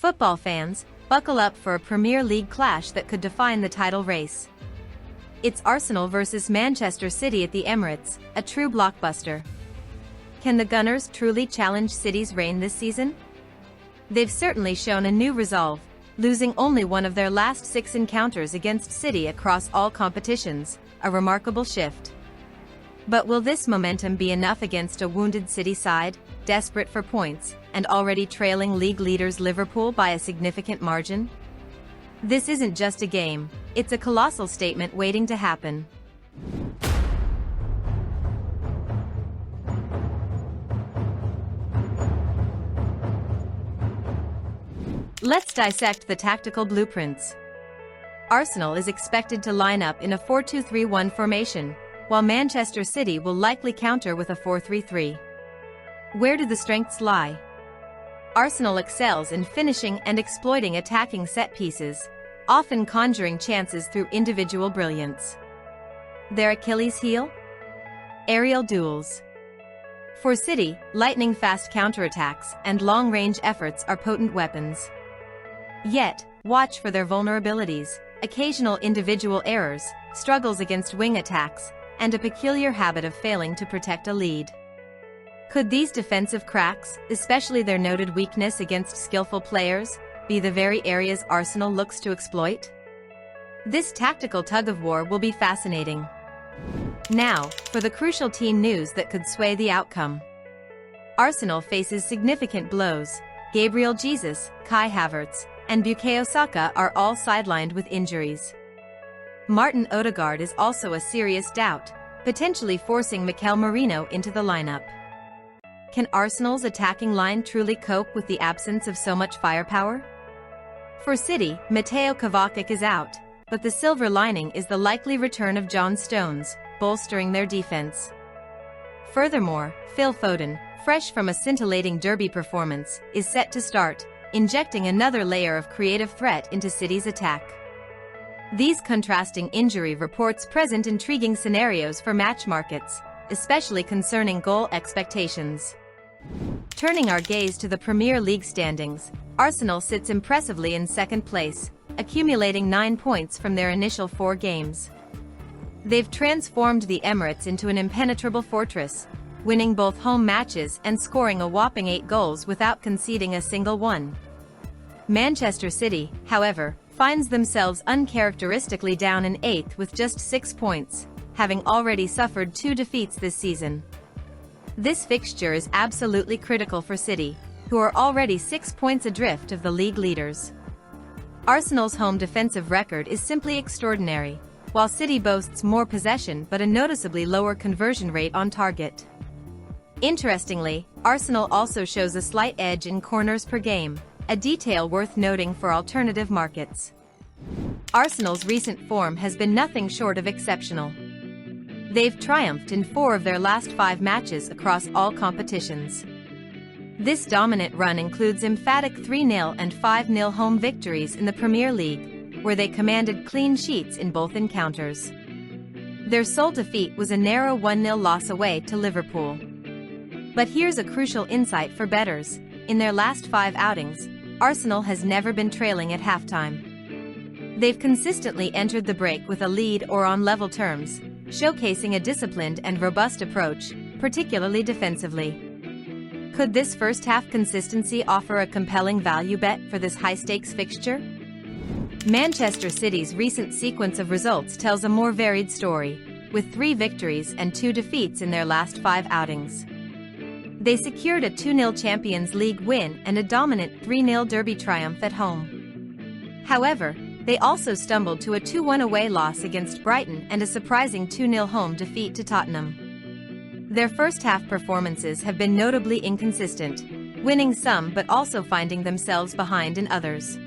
Football fans, buckle up for a Premier League clash that could define the title race. It's Arsenal versus Manchester City at the Emirates, a true blockbuster. Can the Gunners truly challenge City's reign this season? They've certainly shown a new resolve, losing only one of their last 6 encounters against City across all competitions, a remarkable shift. But will this momentum be enough against a wounded City side, desperate for points, and already trailing league leaders Liverpool by a significant margin? This isn't just a game, it's a colossal statement waiting to happen. Let's dissect the tactical blueprints. Arsenal is expected to line up in a 4-2-3-1 formation, while Manchester City will likely counter with a 4-3-3. Where do the strengths lie? Arsenal excels in finishing and exploiting attacking set pieces, often conjuring chances through individual brilliance. Their Achilles heel? Aerial duels. For City, lightning-fast counterattacks and long-range efforts are potent weapons. Yet, watch for their vulnerabilities, occasional individual errors, struggles against wing attacks, and a peculiar habit of failing to protect a lead. Could these defensive cracks, especially their noted weakness against skillful players, be the very areas Arsenal looks to exploit? This tactical tug-of-war will be fascinating. Now, for the crucial team news that could sway the outcome. Arsenal faces significant blows. Gabriel Jesus, Kai Havertz, and Bukayo Saka are all sidelined with injuries. Martin Odegaard is also a serious doubt, potentially forcing Mikel Merino into the lineup. Can Arsenal's attacking line truly cope with the absence of so much firepower? For City, Mateo Kovacic is out, but the silver lining is the likely return of John Stones, bolstering their defense. Furthermore, Phil Foden, fresh from a scintillating derby performance, is set to start, injecting another layer of creative threat into City's attack. These contrasting injury reports present intriguing scenarios for match markets, especially concerning goal expectations. Turning our gaze to the Premier League standings, Arsenal sits impressively in second place, accumulating 9 points from their initial 4 games. They've transformed the Emirates into an impenetrable fortress, winning both home matches and scoring a whopping 8 goals without conceding a single one. Manchester City, however, finds themselves uncharacteristically down in 8th with just 6 points, having already suffered 2 defeats this season. This fixture is absolutely critical for City, who are already 6 points adrift of the league leaders. Arsenal's home defensive record is simply extraordinary, while City boasts more possession but a noticeably lower conversion rate on target. Interestingly, Arsenal also shows a slight edge in corners per game, a detail worth noting for alternative markets. Arsenal's recent form has been nothing short of exceptional. They've triumphed in 4 of their last 5 matches across all competitions. This dominant run includes emphatic 3-0 and 5-0 home victories in the Premier League, where they commanded clean sheets in both encounters. Their sole defeat was a narrow 1-0 loss away to Liverpool. But here's a crucial insight for bettors. In their last 5 outings, Arsenal has never been trailing at halftime. They've consistently entered the break with a lead or on level terms, showcasing a disciplined and robust approach, particularly defensively. Could this first-half consistency offer a compelling value bet for this high-stakes fixture? Manchester City's recent sequence of results tells a more varied story, with 3 victories and 2 defeats in their last 5 outings. They secured a 2-0 Champions League win and a dominant 3-0 derby triumph at home. However, they also stumbled to a 2-1 away loss against Brighton and a surprising 2-0 home defeat to Tottenham. Their first-half performances have been notably inconsistent, winning some but also finding themselves behind in others.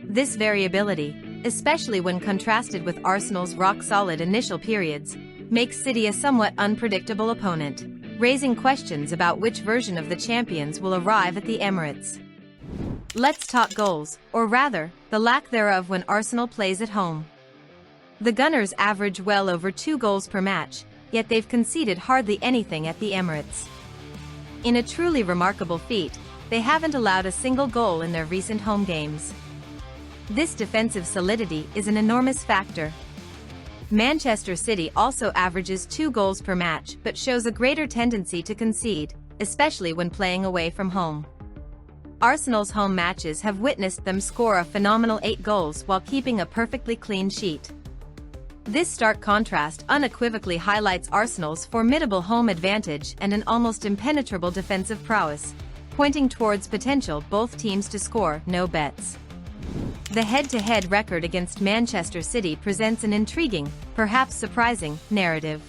This variability, especially when contrasted with Arsenal's rock-solid initial periods, makes City a somewhat unpredictable opponent, raising questions about which version of the champions will arrive at the Emirates. Let's talk goals, or rather, the lack thereof when Arsenal plays at home. The Gunners average well over 2 goals per match, yet they've conceded hardly anything at the Emirates. In a truly remarkable feat, they haven't allowed a single goal in their recent home games. This defensive solidity is an enormous factor. Manchester City also averages 2 goals per match but shows a greater tendency to concede, especially when playing away from home. Arsenal's home matches have witnessed them score a phenomenal 8 goals while keeping a perfectly clean sheet. This stark contrast unequivocally highlights Arsenal's formidable home advantage and an almost impenetrable defensive prowess, pointing towards potential both teams to score no bets. The head-to-head record against Manchester City presents an intriguing, perhaps surprising, narrative.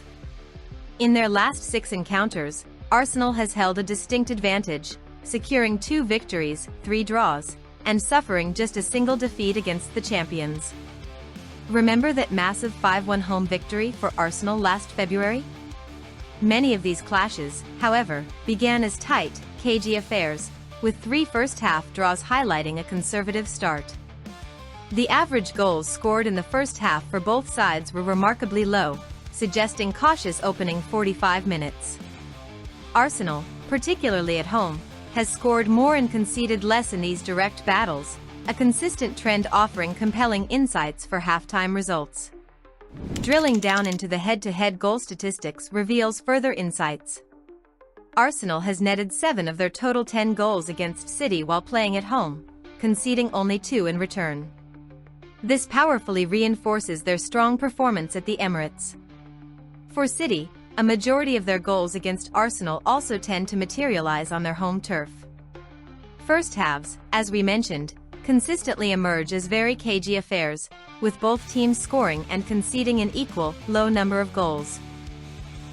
In their last 6 encounters, Arsenal has held a distinct advantage, securing 2 victories, 3 draws, and suffering just a single defeat against the champions. Remember that massive 5-1 home victory for Arsenal last February? Many of these clashes, however, began as tight, cagey affairs, with 3 first-half draws highlighting a conservative start. The average goals scored in the first half for both sides were remarkably low, suggesting cautious opening 45 minutes. Arsenal, particularly at home, has scored more and conceded less in these direct battles, a consistent trend offering compelling insights for halftime results. Drilling down into the head-to-head goal statistics reveals further insights. Arsenal has netted 7 of their total 10 goals against City while playing at home, conceding only 2 in return. This powerfully reinforces their strong performance at the Emirates. For City, a majority of their goals against Arsenal also tend to materialize on their home turf. First halves, as we mentioned, consistently emerge as very cagey affairs, with both teams scoring and conceding an equal, low number of goals.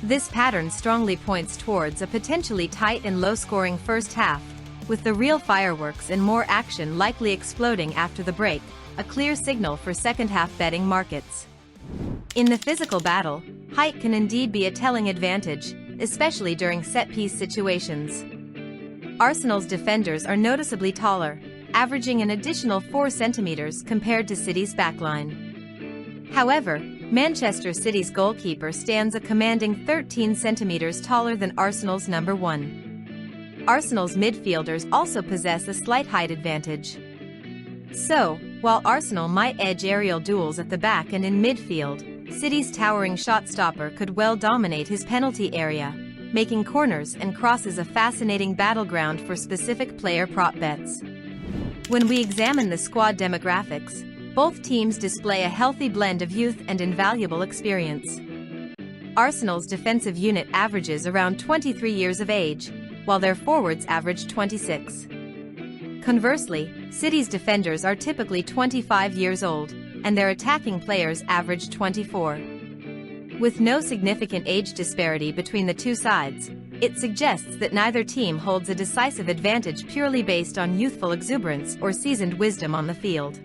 This pattern strongly points towards a potentially tight and low-scoring first half, with the real fireworks and more action likely exploding after the break, a clear signal for second-half betting markets. In the physical battle, height can indeed be a telling advantage, especially during set-piece situations. Arsenal's defenders are noticeably taller, averaging an additional 4 centimeters compared to City's backline. However, Manchester City's goalkeeper stands a commanding 13 centimeters taller than Arsenal's number 1. Arsenal's midfielders also possess a slight height advantage. So, while Arsenal might edge aerial duels at the back and in midfield, City's towering shot stopper could well dominate his penalty area, making corners and crosses a fascinating battleground for specific player prop bets. When we examine the squad demographics, both teams display a healthy blend of youth and invaluable experience. Arsenal's defensive unit averages around 23 years of age, while their forwards average 26. Conversely, City's defenders are typically 25 years old, and their attacking players average 24. With no significant age disparity between the two sides, it suggests that neither team holds a decisive advantage purely based on youthful exuberance or seasoned wisdom on the field.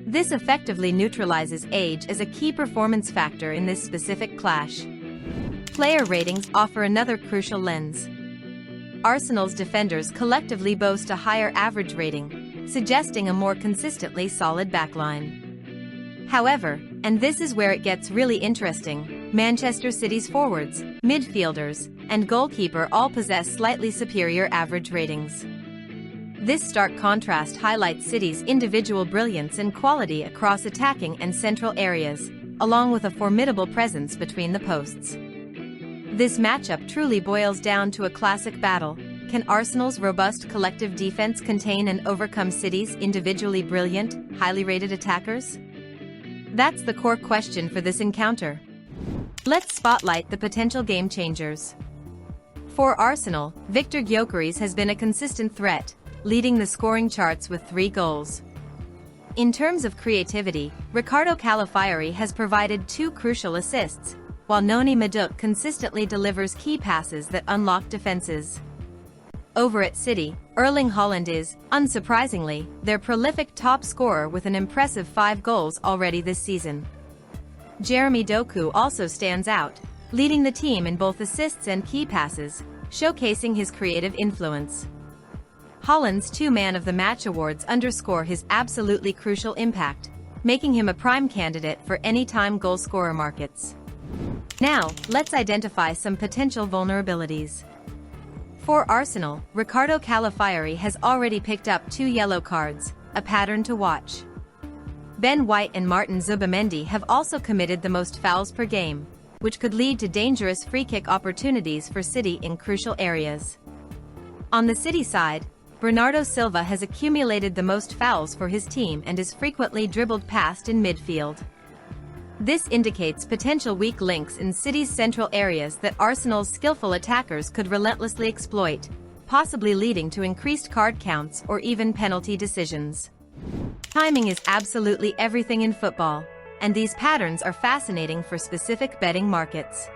This effectively neutralizes age as a key performance factor in this specific clash. Player ratings offer another crucial lens. Arsenal's defenders collectively boast a higher average rating, suggesting a more consistently solid backline. However, and this is where it gets really interesting, Manchester City's forwards, midfielders, and goalkeeper all possess slightly superior average ratings. This stark contrast highlights City's individual brilliance and quality across attacking and central areas, along with a formidable presence between the posts. This matchup truly boils down to a classic battle. Can Arsenal's robust collective defense contain and overcome City's individually brilliant, highly rated attackers? That's the core question for this encounter. Let's spotlight the potential game changers. For Arsenal, Victor Gyökeres has been a consistent threat, leading the scoring charts with 3 goals. In terms of creativity, Ricardo Calafiori has provided 2 crucial assists, while Noni Madueke consistently delivers key passes that unlock defenses. Over at City, Erling Haaland is, unsurprisingly, their prolific top scorer with an impressive 5 goals already this season. Jeremy Doku also stands out, leading the team in both assists and key passes, showcasing his creative influence. Haaland's 2 Man of the Match awards underscore his absolutely crucial impact, making him a prime candidate for anytime goalscorer markets. Now, let's identify some potential vulnerabilities. For Arsenal, Ricardo Calafiori has already picked up 2 yellow cards, a pattern to watch. Ben White and Martin Zubimendi have also committed the most fouls per game, which could lead to dangerous free-kick opportunities for City in crucial areas. On the City side, Bernardo Silva has accumulated the most fouls for his team and is frequently dribbled past in midfield. This indicates potential weak links in City's central areas that Arsenal's skillful attackers could relentlessly exploit, possibly leading to increased card counts or even penalty decisions. Timing is absolutely everything in football, and these patterns are fascinating for specific betting markets.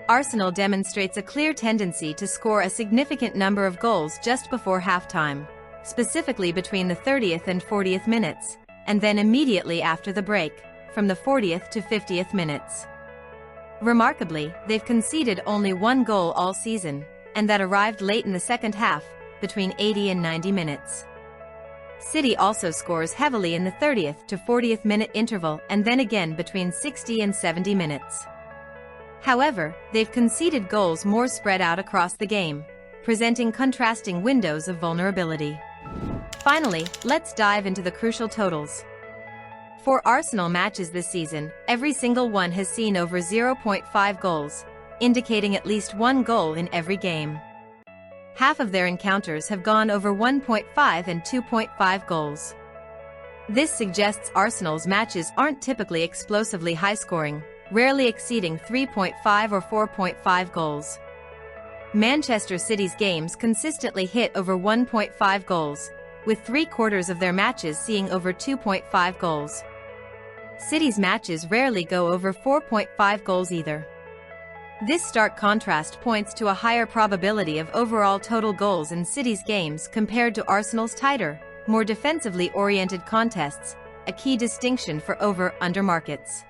Arsenal demonstrates a clear tendency to score a significant number of goals just before halftime, specifically between the 30th and 40th minutes, and then immediately after the break, from the 40th to 50th minutes. Remarkably, they've conceded only 1 goal all season, and that arrived late in the second half, between 80 and 90 minutes. City also scores heavily in the 30th to 40th minute interval and then again between 60 and 70 minutes. However, they've conceded goals more spread out across the game, presenting contrasting windows of vulnerability. Finally, let's dive into the crucial totals. For Arsenal matches this season, every single one has seen over 0.5 goals, indicating at least 1 goal in every game. Half of their encounters have gone over 1.5 and 2.5 goals. This suggests Arsenal's matches aren't typically explosively high-scoring, rarely exceeding 3.5 or 4.5 goals. Manchester City's games consistently hit over 1.5 goals, with 3/4 of their matches seeing over 2.5 goals. City's matches rarely go over 4.5 goals either. This stark contrast points to a higher probability of overall total goals in City's games compared to Arsenal's tighter, more defensively oriented contests, a key distinction for over-under markets.